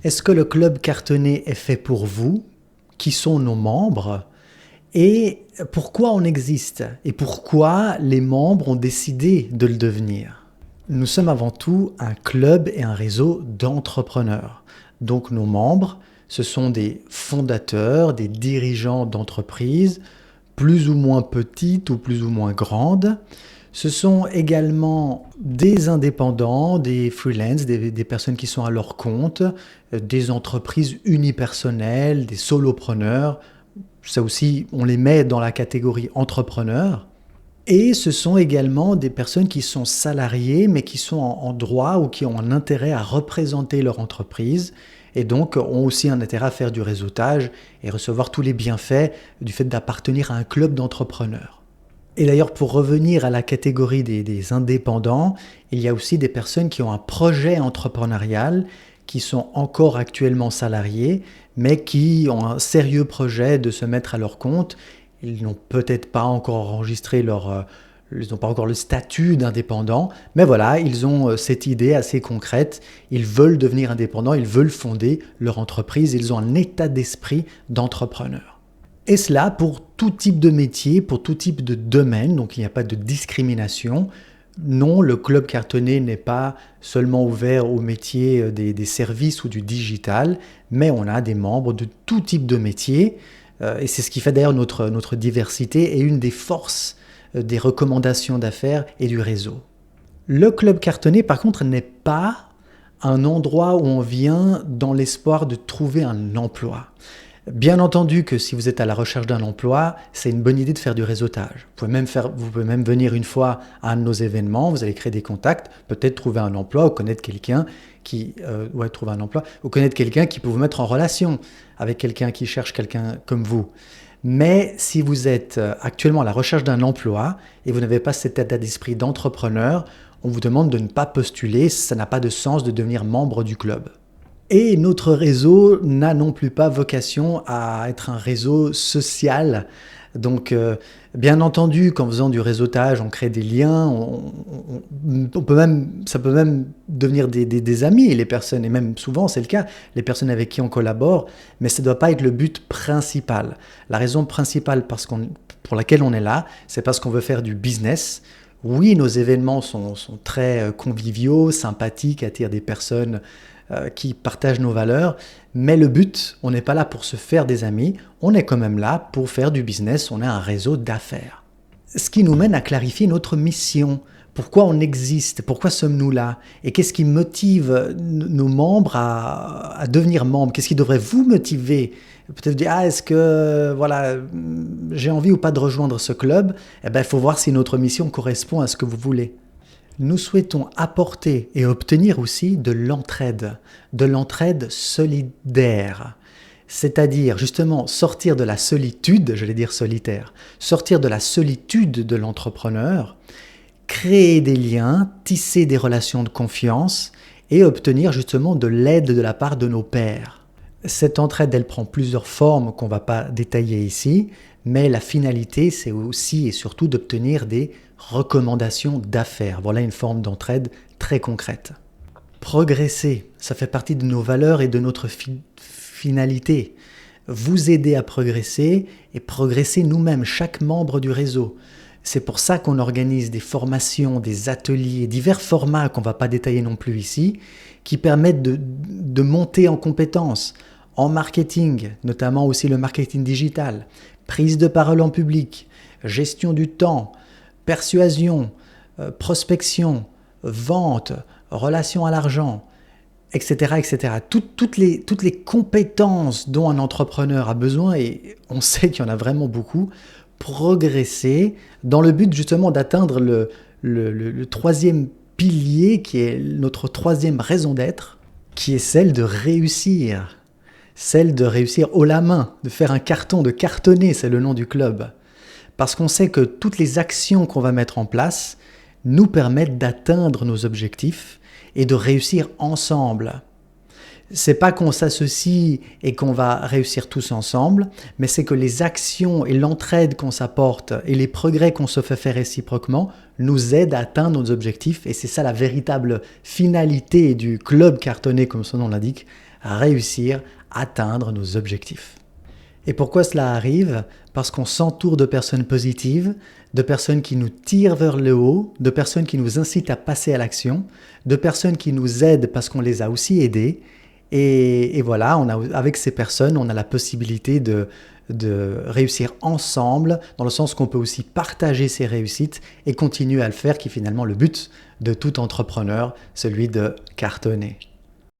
Est-ce que le club cartonné est fait pour vous? Qui sont nos membres? Et pourquoi on existe? Et pourquoi les membres ont décidé de le devenir? Nous sommes avant tout un club et un réseau d'entrepreneurs. Donc nos membres, ce sont des fondateurs, des dirigeants d'entreprises, plus ou moins petites ou plus ou moins grandes. Ce sont également des indépendants, des freelances, des personnes qui sont à leur compte, des entreprises unipersonnelles, des solopreneurs. Ça aussi, on les met dans la catégorie entrepreneurs. Et ce sont également des personnes qui sont salariées, mais qui sont en droit ou qui ont un intérêt à représenter leur entreprise et donc ont aussi un intérêt à faire du réseautage et recevoir tous les bienfaits du fait d'appartenir à un club d'entrepreneurs. Et d'ailleurs, pour revenir à la catégorie des indépendants, il y a aussi des personnes qui ont un projet entrepreneurial, qui sont encore actuellement salariés, mais qui ont un sérieux projet de se mettre à leur compte. Ils n'ont peut-être pas encore enregistré ils n'ont pas encore le statut d'indépendant, mais voilà, ils ont cette idée assez concrète. Ils veulent devenir indépendants, ils veulent fonder leur entreprise, ils ont un état d'esprit d'entrepreneur. Et cela pour tout type de métier, pour tout type de domaine, donc il n'y a pas de discrimination. Non, le club cartonné n'est pas seulement ouvert aux métiers des services ou du digital, mais on a des membres de tout type de métier. Et c'est ce qui fait d'ailleurs notre diversité et une des forces des recommandations d'affaires et du réseau. Le club cartonné, par contre, n'est pas un endroit où on vient dans l'espoir de trouver un emploi. Bien entendu que si vous êtes à la recherche d'un emploi, c'est une bonne idée de faire du réseautage. Vous pouvez même venir une fois à un de nos événements, vous allez créer des contacts, peut-être trouver un emploi ou connaître quelqu'un qui qui peut vous mettre en relation avec quelqu'un qui cherche quelqu'un comme vous. Mais si vous êtes actuellement à la recherche d'un emploi et vous n'avez pas cet état d'esprit d'entrepreneur, on vous demande de ne pas postuler, ça n'a pas de sens de devenir membre du club. Et notre réseau n'a non plus pas vocation à être un réseau social. Donc, bien entendu, qu'en faisant du réseautage, on crée des liens, ça peut même devenir des amis, les personnes, et même souvent c'est le cas, les personnes avec qui on collabore, mais ça ne doit pas être le but principal. La raison principale pour laquelle on est là, c'est parce qu'on veut faire du business. Oui, nos événements sont très conviviaux, sympathiques, attirent des personnes qui partagent nos valeurs, mais le but, on n'est pas là pour se faire des amis, on est quand même là pour faire du business, on est un réseau d'affaires. Ce qui nous mène à clarifier notre mission. Pourquoi on existe? Pourquoi sommes-nous là? Et qu'est-ce qui motive nos membres à devenir membres? Qu'est-ce qui devrait vous motiver? Peut-être dire, est-ce que j'ai envie ou pas de rejoindre ce club? Il faut voir si notre mission correspond à ce que vous voulez. Nous souhaitons apporter et obtenir aussi de l'entraide solidaire. C'est-à-dire justement sortir de la solitude, j'allais dire solitaire, sortir de la solitude de l'entrepreneur, créer des liens, tisser des relations de confiance et obtenir justement de l'aide de la part de nos pairs. Cette entraide, elle prend plusieurs formes qu'on ne va pas détailler ici, mais la finalité, c'est aussi et surtout d'obtenir des recommandations d'affaires. Voilà une forme d'entraide très concrète. Progresser, ça fait partie de nos valeurs et de notre finalité. Vous aider à progresser et progresser nous-mêmes, chaque membre du réseau. C'est pour ça qu'on organise des formations, des ateliers, divers formats qu'on ne va pas détailler non plus ici, qui permettent de monter en compétences, en marketing, notamment aussi le marketing digital, prise de parole en public, gestion du temps, persuasion, prospection, vente, relation à l'argent, etc. etc. Toutes les compétences dont un entrepreneur a besoin, et on sait qu'il y en a vraiment beaucoup, progresser dans le but justement d'atteindre le troisième pilier qui est notre troisième raison d'être, qui est celle de réussir haut la main, de faire un carton, de cartonner, c'est le nom du club. Parce qu'on sait que toutes les actions qu'on va mettre en place nous permettent d'atteindre nos objectifs et de réussir ensemble. C'est pas qu'on s'associe et qu'on va réussir tous ensemble, mais c'est que les actions et l'entraide qu'on s'apporte et les progrès qu'on se fait faire réciproquement nous aident à atteindre nos objectifs. Et c'est ça la véritable finalité du club cartonné, comme son nom l'indique, réussir à atteindre nos objectifs. Et pourquoi cela arrive? Parce qu'on s'entoure de personnes positives, de personnes qui nous tirent vers le haut, de personnes qui nous incitent à passer à l'action, de personnes qui nous aident parce qu'on les a aussi aidés. Et voilà, avec ces personnes, on a la possibilité de réussir ensemble, dans le sens qu'on peut aussi partager ses réussites et continuer à le faire, qui est finalement le but de tout entrepreneur, celui de cartonner.